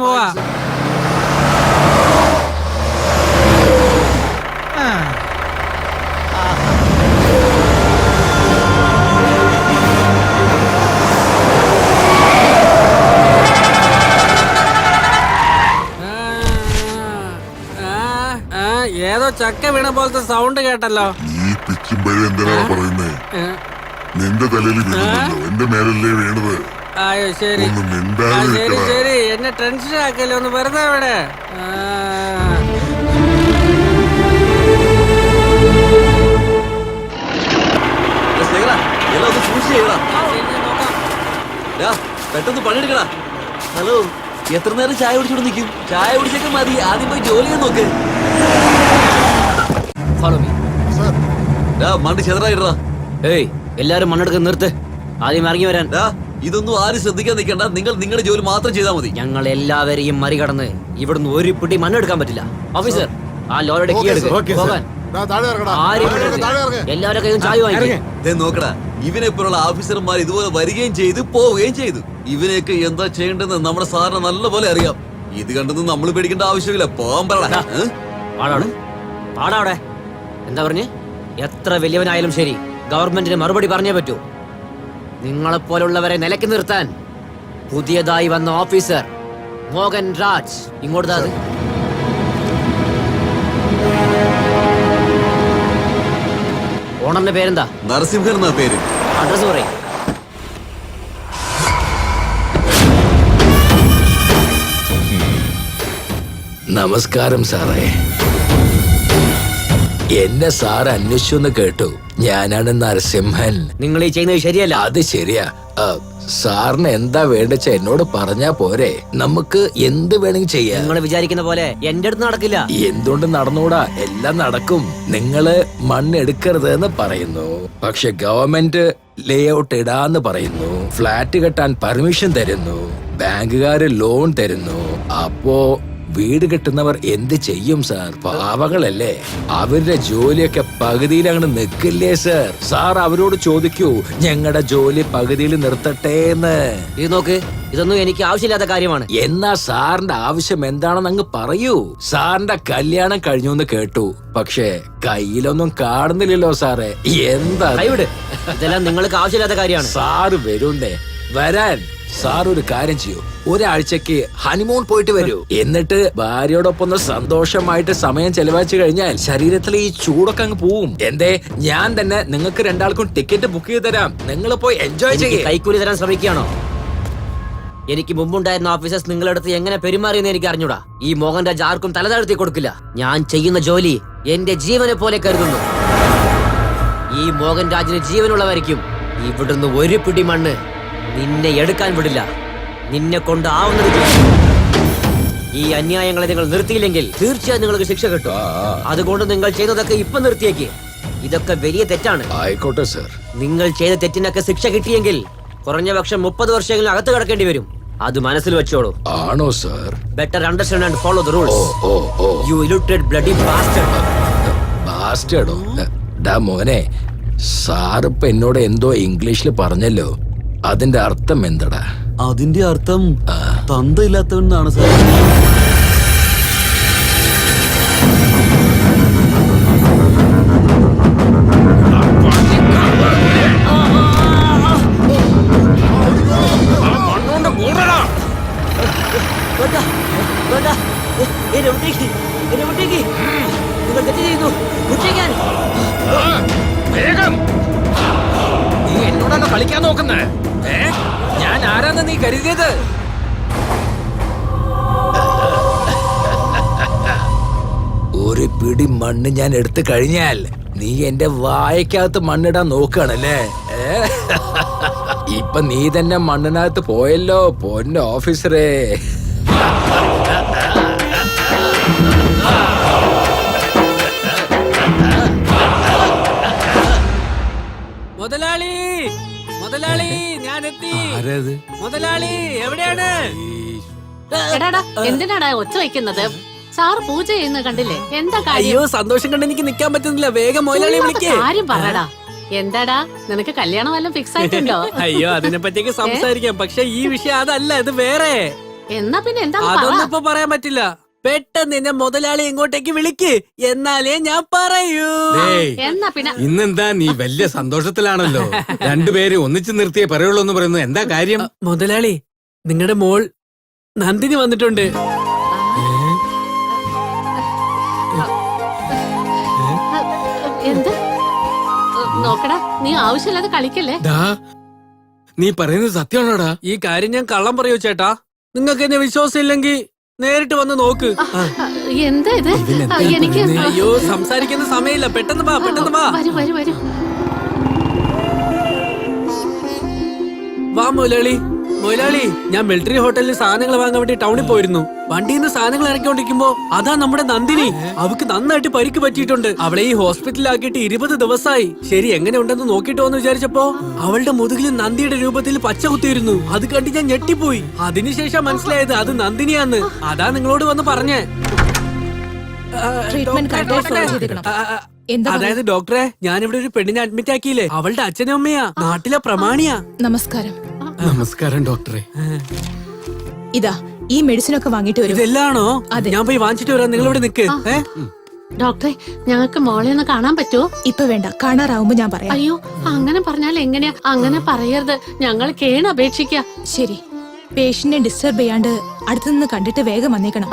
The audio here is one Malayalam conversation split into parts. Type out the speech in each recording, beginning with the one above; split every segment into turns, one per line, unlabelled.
പോവാ. ഏതോ ചക്ക വീണ പോലത്തെ സൗണ്ട് കേട്ടല്ലോ.
നീ പിച്ചുമ്പഴേ എന്തിനാ പറയുന്നേ? നിന്റെ തലയിൽ വീണല്ലോ, എന്റെ മേലല്ലേ വീണത്.
അയ്യോ ശരി ശരി ശരി, എന്നെ ടെൻഷൻ ആക്കല്ലോ, ഒന്ന് വെറുതെ ഇവിടെ.
പെട്ടെന്ന് പണിയെടുക്കടാ. ഹലോ, എത്ര നേരം ചായ കുടിച്ചോണ്ട് നിൽക്കും? ചായ കുടിച്ചൊക്കെ മതി, ആദ്യം പോയി ജോലി ചെയ്യാൻ നോക്ക്. മണ്ണ് ചെതറായിട്ടാ.
ഏയ്, എല്ലാരും മണ്ണെടുക്കാൻ നിർത്ത്. ആദ്യം ഇറങ്ങി വരാൻ.
ഇതൊന്നും ആരും ശ്രദ്ധിക്കാൻ നിൽക്കണ്ട. നിങ്ങൾ നിങ്ങളുടെ ജോലി മാത്രം ചെയ്താൽ മതി.
ഞങ്ങൾ എല്ലാവരെയും മറികടന്ന് ഇവിടുന്ന് ഒരു പിടി മണ്ണെടുക്കാൻ പറ്റില്ല. ഓഫീസർ, ആ ലോറിയുടെ കീ എടുക്കും. പോകാൻ എല്ലാവരുടെ കയ്യും ചായ വാങ്ങിക്കും.
നോക്കടാ, ഇവനെപ്പോലുള്ള ഓഫീസർമാർ ഇതുപോലെ വരികയും ചെയ്തു പോവുകയും ചെയ്തു. ഇവനെയൊക്കെ എന്താ ചെയ്യേണ്ടതെന്ന് നമ്മുടെ സാറിന് നല്ല പോലെ അറിയാം. ഇത് കണ്ടൊന്നും നമ്മൾ പേടിക്കേണ്ട ആവശ്യമില്ല. പോകാൻ പറടാ.
പാടാവിടെ എന്താ പറഞ്ഞ്? എത്ര വലിയവനായാലും ശരി, ഗവൺമെന്റിന് മറുപടി പറഞ്ഞേ പറ്റൂ. നിങ്ങളെപ്പോലുള്ളവരെ നിലയ്ക്ക് നിർത്താൻ പുതിയതായി വന്ന ഓഫീസർ മോഹൻ രാജ് ഇങ്ങോട്ട്. ഓണറിന്റെ പേരെന്താ?
നരസിംഹൻ എന്നാ പേര്.
അഡ്രസ് പറയും.
നമസ്കാരം സാറേ. എന്നെ സാർ അന്വേഷിച്ചു കേട്ടു. ഞാനാണ് നരസിംഹൻ.
നിങ്ങൾ ഈ ചെയ്യുന്നത് ശരിയല്ല.
അത് ശരിയാ. സാറിന് എന്താ വേണ്ടച്ച എന്നോട് പറഞ്ഞാ പോരെ, നമുക്ക് എന്ത് വേണമെങ്കിൽ ചെയ്യാം.
നിങ്ങൾ വിചാരിക്കുന്ന പോലെ എന്റെ അടുത്ത് നടക്കില്ല.
എന്തുകൊണ്ട് നടന്നൂടാ? എല്ലാം നടക്കും. നിങ്ങള് മണ്ണെടുക്കരുത് എന്ന് പറയുന്നു, പക്ഷെ ഗവൺമെന്റ് ലേ ഔട്ട് ഇടാന്ന് പറയുന്നു. ഫ്ലാറ്റ് കെട്ടാൻ പെർമിഷൻ തരുന്നു, ബാങ്കുകാര് ലോൺ തരുന്നു. അപ്പോ വീട് കെട്ടുന്നവർ എന്ത് ചെയ്യും സാർ? പാവങ്ങളല്ലേ, അവരുടെ ജോലിയൊക്കെ പകുതിയിൽ അങ്ങനെ നിൽക്കില്ലേ സാർ? സാർ അവരോട് ചോദിക്കൂ, ഞങ്ങളുടെ ജോലി പകുതിയിൽ നിർത്തട്ടേന്ന്.
ഇത് നോക്ക്, ഇതൊന്നും എനിക്ക് ആവശ്യമില്ലാത്ത കാര്യമാണ്.
എന്നാ സാറിന്റെ ആവശ്യം എന്താണെന്ന് അങ്ങ് പറയൂ. സാറിന്റെ കല്യാണം കഴിഞ്ഞു എന്ന് കേട്ടു, പക്ഷേ കയ്യിലൊന്നും കാണുന്നില്ലല്ലോ സാറേ. എന്താ?
കൈവിട്, ഇതെല്ലാം നിങ്ങൾക്ക് ആവശ്യമില്ലാത്ത കാര്യമാണ്.
സാറ് വരുന്നേ, വരാൻ. സാർ ഒരു കാര്യം ചെയ്യൂ, ഒരാഴ്ചക്ക് ഹണിമൂൺ പോയിട്ട് വരൂ. എന്നിട്ട് ഭാര്യയോടൊപ്പം സന്തോഷമായിട്ട് സമയം ചെലവഴിച്ചു കഴിഞ്ഞാൽ ശരീരത്തിലെ ഈ ചൂടൊക്കെ അങ്ങ് പോവും. എന്തേ, ഞാൻ തന്നെ നിങ്ങൾക്ക് രണ്ടാൾക്കും ടിക്കറ്റ് ബുക്ക് ചെയ്ത് തരാം. നിങ്ങൾ പോയി എൻജോയ് ചെയ്യേ.
കൈക്കൂലി തരാൻ ശ്രമിക്കുകയാണോ? എനിക്ക് മുമ്പുണ്ടായിരുന്ന ഓഫീസേഴ്സ് നിങ്ങളടുത്ത് എങ്ങനെ പെരുമാറിയെന്ന് എനിക്ക് അറിഞ്ഞൂടാ. ഈ മോഹൻ രാജ് ആർക്കും തലതാഴ്ത്തി കൊടുക്കില്ല. ഞാൻ ചെയ്യുന്ന ജോലി എന്റെ ജീവനെ പോലെ കരുതുന്നു. ഈ മോഹൻ രാജിന് ജീവനുള്ളവരിക്കും ഇവിടുന്ന് ഒരു പിടി മണ്ണ് നിന്നെ എടുക്കാൻ വിടില്ല. നിന്നെ കൊണ്ട് ആവുന്നത് ചെയ്യും. ഈ അന്യായങ്ങളെ നിങ്ങൾ നിർത്തിയില്ലെങ്കിൽ തീർച്ചയായും നിങ്ങൾക്ക് ശിക്ഷ കിട്ടും. അതുകൊണ്ട് നിങ്ങൾ ചെയ്തതൊക്കെ ഇപ്പൊ നിർത്തിയേക്ക്. ഇതൊക്കെ വലിയ തെറ്റാണ്.
ആയിക്കോട്ടെ സർ.
നിങ്ങൾ ചെയ്ത തെറ്റിനൊക്കെ ശിക്ഷ കിട്ടിയെങ്കിൽ കുറഞ്ഞ പക്ഷം 30 വർഷമെങ്കിലും അകത്ത് കിടക്കേണ്ടി വരും. അത് മനസ്സിൽ വെച്ചോളൂ.
ആണോ sir?
Better understand and follow the rules. You illiterate bloody bastard.
ബാസ്റ്റർഡോ? ഡാ മോനെ, സാറിപ്പ എന്നോട് എന്തോ ഇംഗ്ലീഷിൽ പറഞ്ഞല്ലോ, അതിന്റെ അർത്ഥം എന്തടാ?
അതിന്റെ അർത്ഥം തന്തയില്ലാത്തവനാണ് സാർ.
നീ എന്നോടാണോ കളിക്കാൻ നോക്കുന്നേ? ഞാൻ ആരാന്ന് നീ കരുതിയത്? ഒരു പിടി മണ്ണ് ഞാൻ എടുത്തു കഴിഞ്ഞാൽ നീ എന്റെ വായക്കകത്ത് മണ്ണിടാൻ നോക്കുകയാണല്ലേ? ഇപ്പൊ നീ തന്നെ മണ്ണിനകത്ത് പോയല്ലോ പൊന്ന ഓഫീസറേ.
മുതലാളി, മുതലാളി, ഞാൻ എത്തി. മുതലാളി എവിടെയാണ്?
എടാടാ, എന്തിനാടാ ഒച്ച വയ്ക്കുന്നത്? സാർ പൂജ ചെയ്യുന്ന കണ്ടില്ലേ? എന്താ കാര്യം?
അയ്യോ, സന്തോഷം കണ്ട് എനിക്ക് നിൽക്കാൻ പറ്റുന്നില്ല. വേഗം മുതലാളി വിളിക്കേ.
കാര്യം പറയടാ. എന്താടാ, നിനക്ക് കല്യാണം വല്ലതും ഫിക്സ് ആയിട്ടുണ്ടോ?
അയ്യോ, അതിനെ പറ്റിയൊക്കെ സംസാരിക്കാം, പക്ഷെ ഈ വിഷയം അതല്ല, ഇത് വേറെ.
എന്നാ പിന്നെ എന്താ
അതൊന്നും ഇപ്പൊ പറയാൻ പറ്റില്ല. പെട്ടെന്ന് എന്നെ മുതലാളി ഇങ്ങോട്ടേക്ക് വിളിക്ക്, എന്നാലേ ഞാൻ പറയൂ.
എന്നാ പിന്നെ
ഇന്നെന്താ നീ വലിയ സന്തോഷത്തിലാണല്ലോ. രണ്ടുപേരെ ഒന്നിച്ചു നിർത്തിയേ പറയുള്ളൂ എന്ന് പറയുന്നു. എന്താ കാര്യം?
മുതലാളി, നിങ്ങളുടെ മോൾ നന്ദിനി വന്നിട്ടുണ്ട്.
എന്ത് നോക്കടാ, നീ ആവശ്യമില്ലാതെ കളിക്കല്ലേ.
ദാ, നീ പറയുന്നത് സത്യമാണോടാ?
ഈ കാര്യം ഞാൻ കള്ളം പറയൂ ചേട്ടാ. നിങ്ങൾക്ക് എന്നെ വിശ്വാസം ഇല്ലെങ്കിൽ നേരിട്ട് വന്ന് നോക്ക്.
എന്താ ഇത്? എനിക്ക്
അയ്യോ, സംസാരിക്കുന്ന സമയമില്ല, പെട്ടെന്ന് വാ, പെട്ടെന്ന് വാ.
വരൂ വരൂ വരൂ.
വാ മുതലാളി. മുതലാളി, ഞാൻ മിലിറ്ററി ഹോട്ടലിൽ സാധനങ്ങൾ വാങ്ങാൻ വേണ്ടി ടൗണിൽ പോയിരുന്നു. വണ്ടിയിൽ നിന്ന് സാധനങ്ങൾ ഇറക്കിക്കൊണ്ടിരിക്കുമ്പോ അതാ നമ്മുടെ നന്ദിനി. അവക്ക് നന്നായിട്ട് പരിക്ക് പറ്റിയിട്ടുണ്ട്. അവളെ ഈ ഹോസ്പിറ്റലിലാക്കിയിട്ട് 20 ദിവസമായി. ശരി, എങ്ങനെ ഉണ്ടെന്ന് നോക്കിട്ടോ എന്ന് വിചാരിച്ചപ്പോ അവളുടെ മുതുകിൽ നന്ദിയുടെ രൂപത്തിൽ പച്ച കുത്തിയിരുന്നു. അത് കണ്ട് ഞാൻ ഞെട്ടിപ്പോയി. അതിനുശേഷം മനസ്സിലായത് അത് നന്ദിനിയാന്ന്. അതാ നിങ്ങളോട് വന്ന് പറഞ്ഞേ. അതായത് ഡോക്ടറെ, ഞാനിവിടെ ഒരു പെണ്ണിനെ അഡ്മിറ്റ് ആക്കിയില്ലേ, അവളുടെ അച്ഛനും അമ്മയാ, നാട്ടിലെ പ്രമാണിയാ.
നമസ്കാരം.
നമസ്കാരം ഡോക്ടറെ.
ഇതാ ഈ മെഡിസിൻ ഒക്കെ വാങ്ങിട്ട് വരും.
ഇതെല്ലാണോ? ഞാൻ പോയി വാങ്ങിച്ചിട്ട് വരാം, നിങ്ങൾ ഇവിടെ നിക്ക്.
ഡോക്ടറെ, ഞങ്ങൾക്ക് മോളെ ഒന്ന് കാണാൻ പറ്റുമോ?
ഇപ്പൊ വേണ്ട, കാണാറാവുമ്പോ ഞാൻ പറയാം.
അയ്യോ, അങ്ങനെ പറഞ്ഞാൽ എങ്ങനെയാ? അങ്ങനെ പറയരുത്, ഞങ്ങൾ കേണ് അപേക്ഷിക്ക.
ശരി, പേഷ്യന്റിനെ ഡിസ്റ്റർബ് ചെയ്യാണ്ട് അടുത്തുനിന്ന് കണ്ടിട്ട് വേഗം വന്നേക്കണം.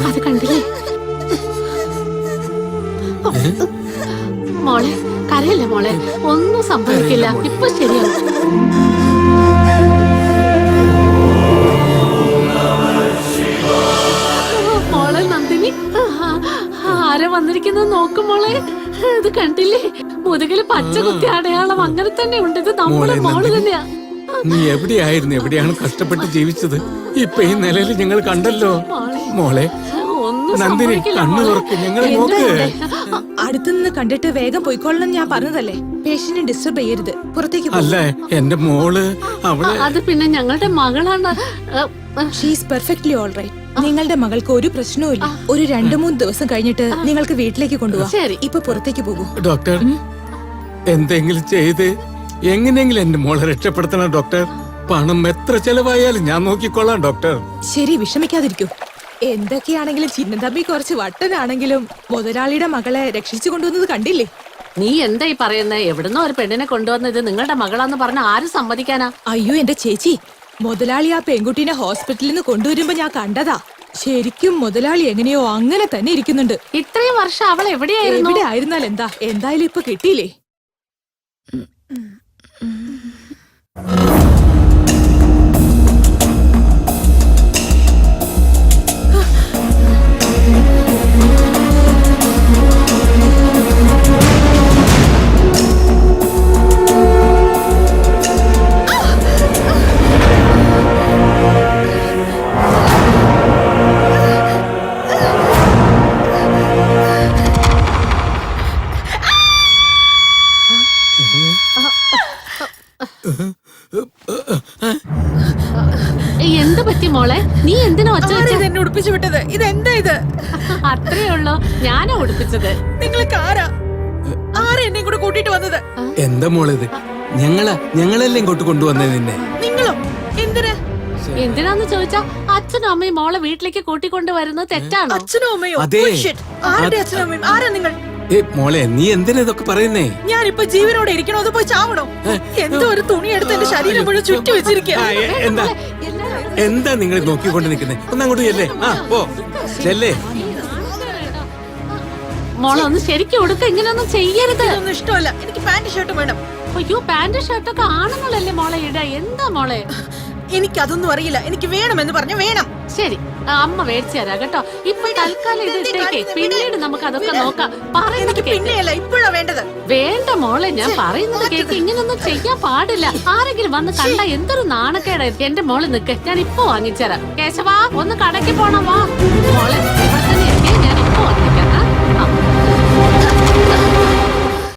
അത് കണ്ടില്ലേ മോളെ? കരയല്ലേ മോളെ, ഒന്നും സംഭവിക്കില്ല, ഇപ്പൊ ശരിയാവും. മോളെ നന്ദിനി, ആരാ വന്നിരിക്കുന്നത് നോക്കും മോളെ. ഇത് കണ്ടില്ലേ, മുതുകില് പച്ച കുത്തി അടയാളം അങ്ങനെ തന്നെ ഉണ്ട്. ഇത് നമ്മുടെ മോള് തന്നെയാ.
നീ എവിടെയായിരുന്നു, എവിടെയാണ് കഷ്ടപ്പെട്ട് ജീവിച്ചത്? ഇപ്പൊ ഈ നിലയിൽ ഞങ്ങൾ കണ്ടല്ലോ മോളെ. നന്ദിനി, കണ്ണു തുറക്ക്, ഞങ്ങൾ നോക്ക്.
അടുത്തുനിന്ന് കണ്ടിട്ട് വേഗം പോയിക്കൊള്ളണം ഞാൻ പറഞ്ഞതല്ലേ. പേഷ്യന്റിനെ ഡിസ്റ്റർബ് ചെയ്യരുത്, പുറത്തേക്ക്
അല്ലേ എന്റെ മോള്. അവള്
അത് പിന്നെ ഞങ്ങളുടെ മകളാണ്.
She's perfectly all right. നിങ്ങളുടെ മകൾക്ക് ഒരു പ്രശ്നവും ഇല്ല. ഒരു 2-3 ദിവസം കഴിഞ്ഞിട്ട് നിങ്ങൾക്ക് വീട്ടിലേക്ക് കൊണ്ടുപോകാം.
ശരി.
ഇപ്പൊ പുറത്തേക്ക് പോകൂ.
ഡോക്ടർ, എന്തെങ്കിലും ചെയ്ത് എങ്ങനെയെങ്കിലും എന്റെ മോളെ രക്ഷപ്പെടുത്തണം ഡോക്ടർ. പണം എത്ര ചെലവായാലും ഞാൻ നോക്കിക്കൊള്ളാം ഡോക്ടർ.
ശരി, വിഷമിക്കാതിരിക്കൂ. എന്തൊക്കെയാണെങ്കിലും ചിന്നതമ്പി കുറച്ച് വട്ടനാണെങ്കിലും മുതലാളിയുടെ മകളെ രക്ഷിച്ചു കൊണ്ടുവന്നത് കണ്ടില്ലേ?
നീ എന്തായി പറയുന്നേ? എവിടുന്നോ ഒരു പെണ്ണിനെ കൊണ്ടുവന്നത് നിങ്ങളുടെ മകളാന്ന് പറഞ്ഞ ആര് സമ്മതിക്കാനാ?
അയ്യോ എന്റെ ചേച്ചി, മുതലാളി ആ പെൺകുട്ടീനെ ഹോസ്പിറ്റലിൽ നിന്ന് കൊണ്ടുവരുമ്പോ ഞാൻ കണ്ടതാ. ശരിക്കും മുതലാളി എങ്ങനെയോ അങ്ങനെ തന്നെ ഇരിക്കുന്നുണ്ട്.
ഇത്രയും വർഷം അവൾ എവിടെയായിരുന്നു?
എവിടെ ആയിരുന്നാൽ എന്താ, എന്തായാലും ഇപ്പൊ കിട്ടിയില്ലേ.
എന്ത് പറ്റി മോളെ? നീ എന്തിനാ ഒച്ച
എന്നെ ഉടുപ്പിച്ചു വിട്ടത്? ഇതെന്താ ഇത്?
അത്രേ ഉള്ളോ? ഞാനാ ഉടുപ്പിച്ചത്.
നിങ്ങൾക്ക് ആരാ എന്നെ കൂടെ കൂട്ടിട്ട് വന്നത്?
എന്താ മോളിത്? ഞങ്ങളെല്ലാം ഇങ്ങോട്ട് കൊണ്ടുവന്നേ നിന്നെ.
നിങ്ങളോ? എന്തിനാ?
എന്തിനാന്ന് ചോദിച്ചാ അച്ഛനും അമ്മയും മോളെ വീട്ടിലേക്ക് കൂട്ടിക്കൊണ്ട് വരുന്നത് തെറ്റാണോ?
അച്ഛനോ അമ്മയോ?
അതെ.
ആരുടെ അച്ഛനും അമ്മയും? ആരാ നിങ്ങൾ?
മോളെ, നീ എന്തിനാ ഇതൊക്കെ പറയുന്നേ?
ഞാനിപ്പോ ജീവനോടെ ഇരിക്കണോ അതോ പോയി ചാവണോ? എന്തോ ഒരു തുണി എടുത്ത് എന്റെ ശരീരം മുഴുവൻ ചുറ്റി വെച്ചിരിക്കുക.
എന്താ നിങ്ങൾ നോക്കിക്കൊണ്ട് നിൽക്കുന്നേ? ഒന്ന് അങ്ങോട്ട് ചെല്ലേ. ആ പോ ചെല്ലേ.
മോളെ ഒന്ന് ശരിക്കും ഉടുക്ക, ഇങ്ങനെയൊന്നും ചെയ്യരുത്.
ഇതൊന്നും ഇഷ്ടമല്ല, എനിക്ക് പാന്റ് ഷർട്ട് വേണം.
അയ്യോ, പാന്റ് ഷർട്ടൊക്കെ ആണുങ്ങളല്ലേ മോളെ ഇട. എന്താ മോളെ?
എനിക്കതൊന്നും അറിയില്ല, എനിക്ക് വേണമെന്ന് പറഞ്ഞ വേണം.
ശരി, അമ്മ മേടിച്ചു തരാം കേട്ടോ. ഇപ്പൊ തൽക്കാലം ഇത് ഇട്ടേക്കേ, പിന്നീട് നമുക്ക് അതൊക്കെ നോക്കാം. പറയുന്നത്
എനിക്ക്
കേക്ക്.
പിന്നെയല്ല, ഇപ്പോഴാ വേണ്ടത്.
വേണ്ട മോളെ, ഞാൻ പറയുന്നത് കേക്ക്. ഇങ്ങനൊന്നും ചെയ്യാൻ പാടില്ല. ആരെങ്കിലും വന്ന് കണ്ട എന്തൊരു നാണക്കേടായിരിക്കും. എന്റെ മോള് നിക്ക്, ഞാൻ ഇപ്പൊ വാങ്ങിച്ചരാം. കേശവാ, ഒന്ന് കടയ്ക്ക് പോണം വാ. മോളെ ഇവിടെ തന്നെ ഇരിക്കേ, ഞാൻ ഇപ്പൊ വന്നിട്ട്